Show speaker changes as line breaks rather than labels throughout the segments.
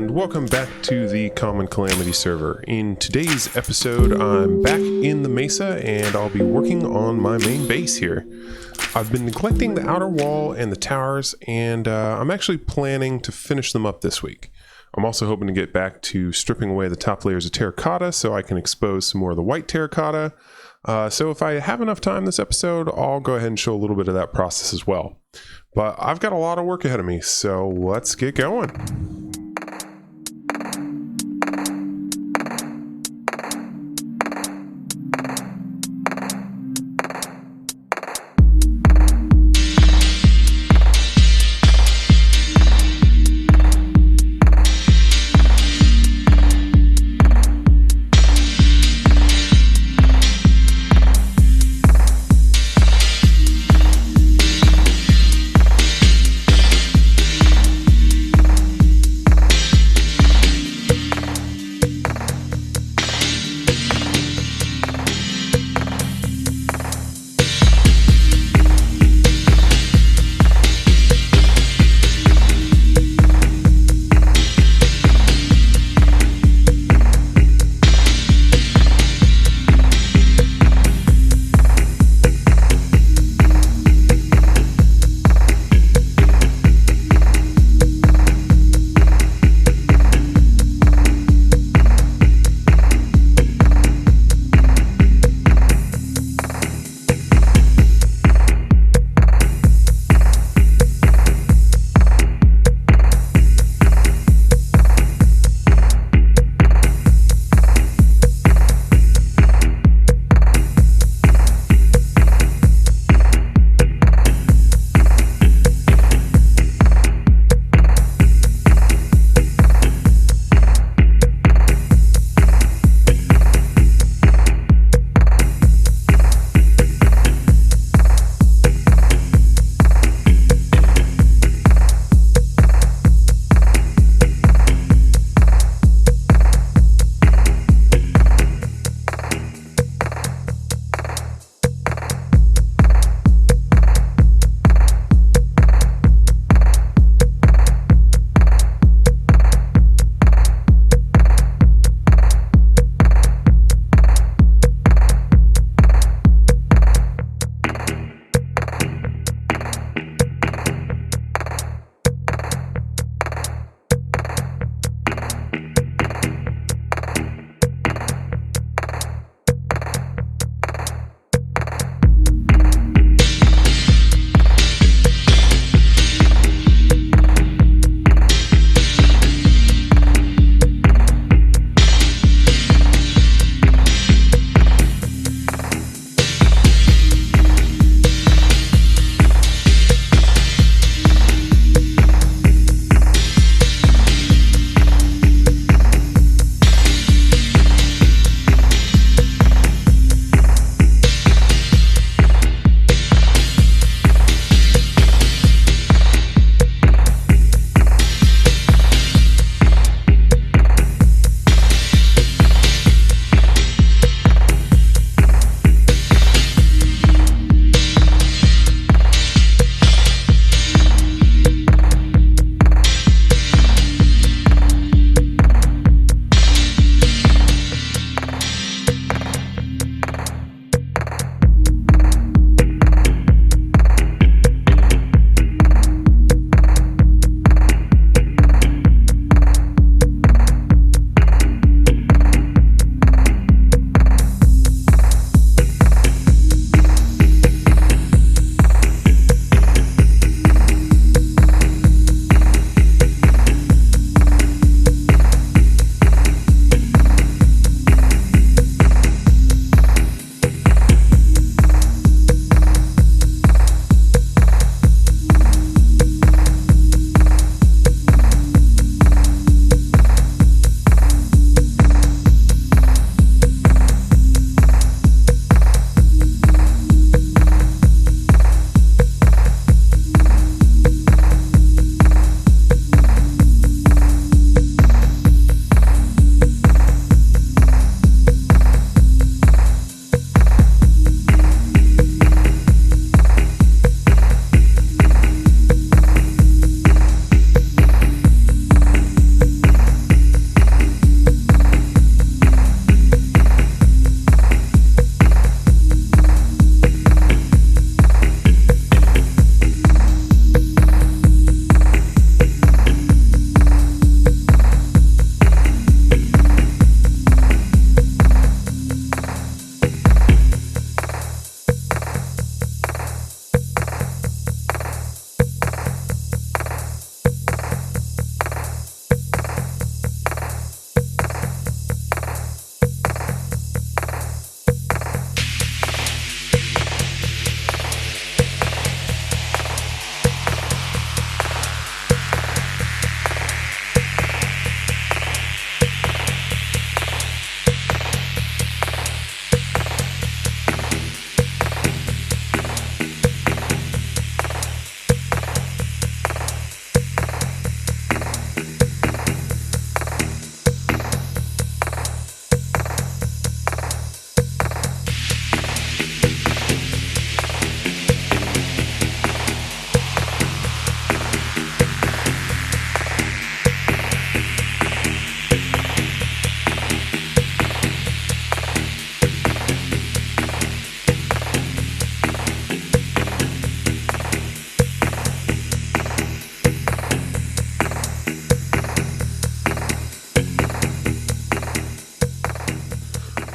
and welcome back to the Common Calamity server. In today's episode, I'm back in the Mesa and I'll be working on my main base here. I've been neglecting the outer wall and the towers, and I'm actually planning to finish them up this week. I'm also hoping to get back to stripping away the top layers of terracotta so I can expose some more of the white terracotta. So if I have enough time this episode, I'll go ahead and show a little bit of that process as well. But I've got a lot of work ahead of me, so let's get going.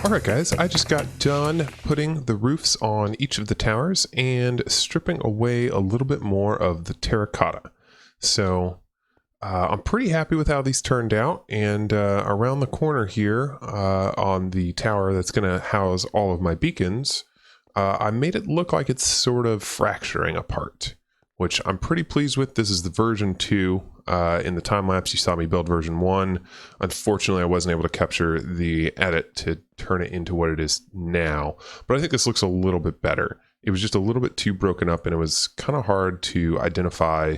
Alright guys, I just got done putting the roofs on each of the towers and stripping away a little bit more of the terracotta. So I'm pretty happy with how these turned out, and around the corner here on the tower that's going to house all of my beacons, I made it look like it's sort of fracturing apart, which I'm pretty pleased with. This is the version 2. In the time lapse you saw me build version 1. Unfortunately I wasn't able to capture the edit to turn it into what it is now, but I think this looks a little bit better. It was just a little bit too broken up, and it was kind of hard to identify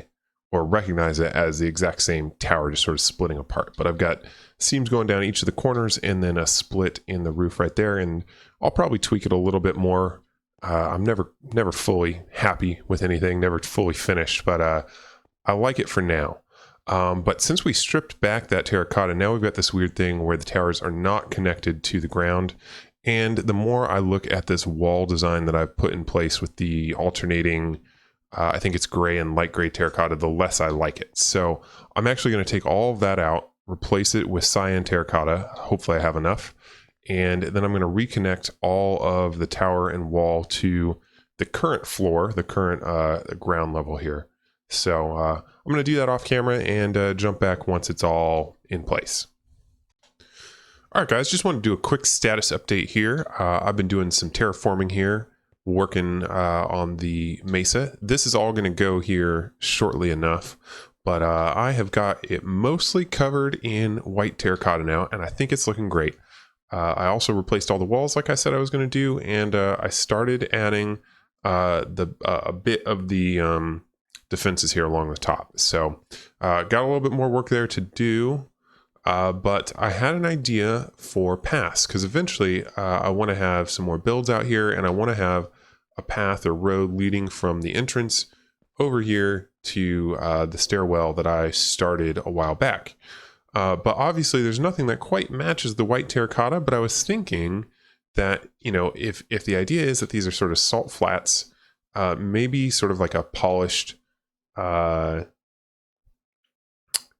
or recognize it as the exact same tower just sort of splitting apart. But I've got seams going down each of the corners and then a split in the roof right there, and I'll probably tweak it a little bit more. I'm never fully happy with anything, never fully finished, but I like it for now. But since we stripped back that terracotta, now we've got this weird thing where the towers are not connected to the ground. And the more I look at this wall design that I've put in place with the alternating, I think it's gray and light gray terracotta, the less I like it. So I'm actually going to take all of that out, replace it with cyan terracotta. Hopefully I have enough. And then I'm going to reconnect all of the tower and wall to the current floor, the current ground level here. So I'm going to do that off camera and jump back once it's all in place. All right, guys, just want to do a quick status update here. I've been doing some terraforming here, working on the Mesa. This is all going to go here shortly enough, but I have got it mostly covered in white terracotta now, and I think it's looking great. I also replaced all the walls like I said I was going to do, and I started adding a bit of the defenses here along the top. So got a little bit more work there to do, but I had an idea for paths, because eventually I want to have some more builds out here, and I want to have a path or road leading from the entrance over here to the stairwell that I started a while back. But obviously there's nothing that quite matches the white terracotta, but I was thinking that, you know, if the idea is that these are sort of salt flats, maybe sort of like a polished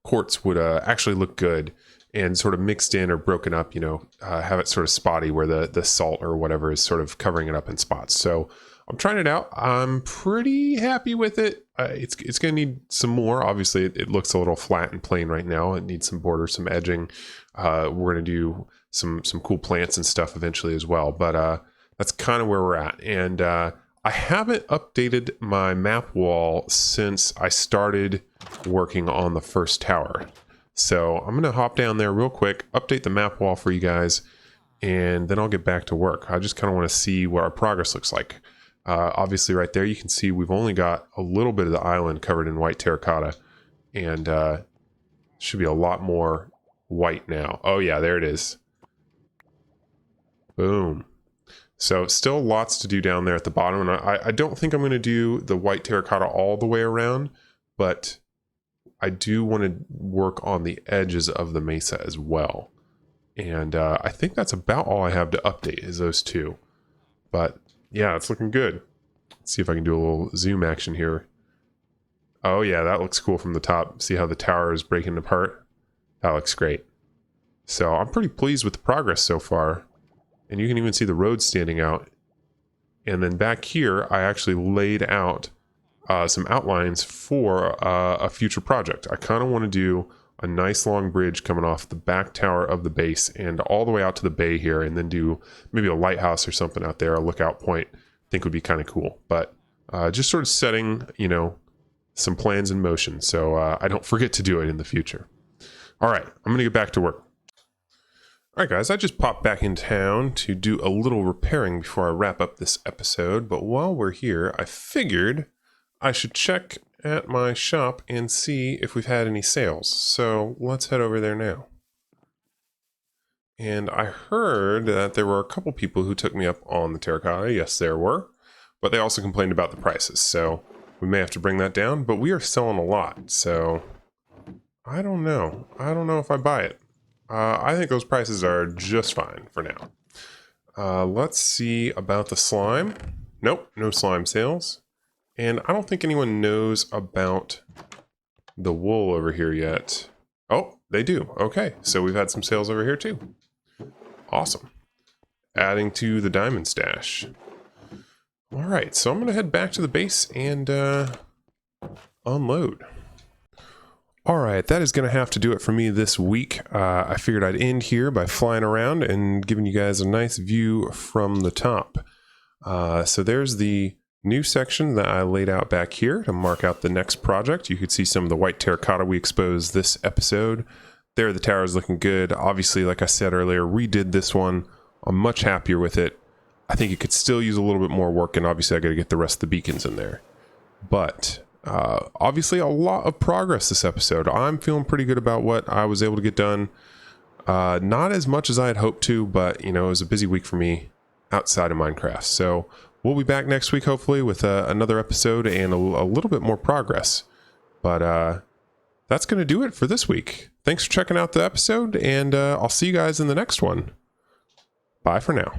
quartz would actually look good, and sort of mixed in or broken up, you know, have it sort of spotty where the salt or whatever is sort of covering it up in spots. So I'm trying it out. I'm pretty happy with it. It's going to need some more. Obviously it looks a little flat and plain right now. It needs some border, some edging. We're going to do some cool plants and stuff eventually as well, but that's kind of where we're at. And I haven't updated my map wall since I started working on the first tower. So I'm going to hop down there real quick, update the map wall for you guys, and then I'll get back to work. I just kind of want to see what our progress looks like. Obviously right there you can see we've only got a little bit of the island covered in white terracotta, and should be a lot more white now. Oh yeah, there it is. Boom. So still lots to do down there at the bottom, and I don't think I'm going to do the white terracotta all the way around, but I do want to work on the edges of the mesa as well. And I think that's about all I have to update is those two. But yeah, it's looking good. Let's see if I can do a little zoom action here. Oh yeah, that looks cool from the top. See how the tower is breaking apart? That looks great. So I'm pretty pleased with the progress so far. And you can even see the road standing out. And then back here, I actually laid out some outlines for a future project. I kind of want to do a nice long bridge coming off the back tower of the base and all the way out to the bay here, and then do maybe a lighthouse or something out there, a lookout point. I think would be kind of cool. But just sort of setting, you know, some plans in motion so I don't forget to do it in the future. All right, I'm going to get back to work. Alright guys, I just popped back in town to do a little repairing before I wrap up this episode, but while we're here, I figured I should check at my shop and see if we've had any sales. So let's head over there now. And I heard that there were a couple people who took me up on the terracotta. Yes, there were, but they also complained about the prices, so we may have to bring that down, but we are selling a lot, so I don't know. I don't know if I buy it. I think those prices are just fine for now. Let's see about the slime. Nope, no slime sales. And I don't think anyone knows about the wool over here yet. Oh, they do. Okay, so we've had some sales over here too. Awesome. adding to the diamond stash. All right, so I'm going to head back to the base and unload. All right, that is going to have to do it for me this week. I figured I'd end here by flying around and giving you guys a nice view from the top. So there's the new section that I laid out back here to mark out the next project. You could see some of the white terracotta we exposed this episode. There, the tower is looking good. Obviously, like I said earlier, redid this one. I'm much happier with it. I think it could still use a little bit more work, and obviously I got to get the rest of the beacons in there. But obviously a lot of progress this episode. I'm feeling pretty good about what I was able to get done. Not as much as I had hoped to, but you know, it was a busy week for me outside of Minecraft. So we'll be back next week, hopefully, with another episode and a little bit more progress. But that's going to do it for this week. Thanks for checking out the episode, and I'll see you guys in the next one. Bye for now.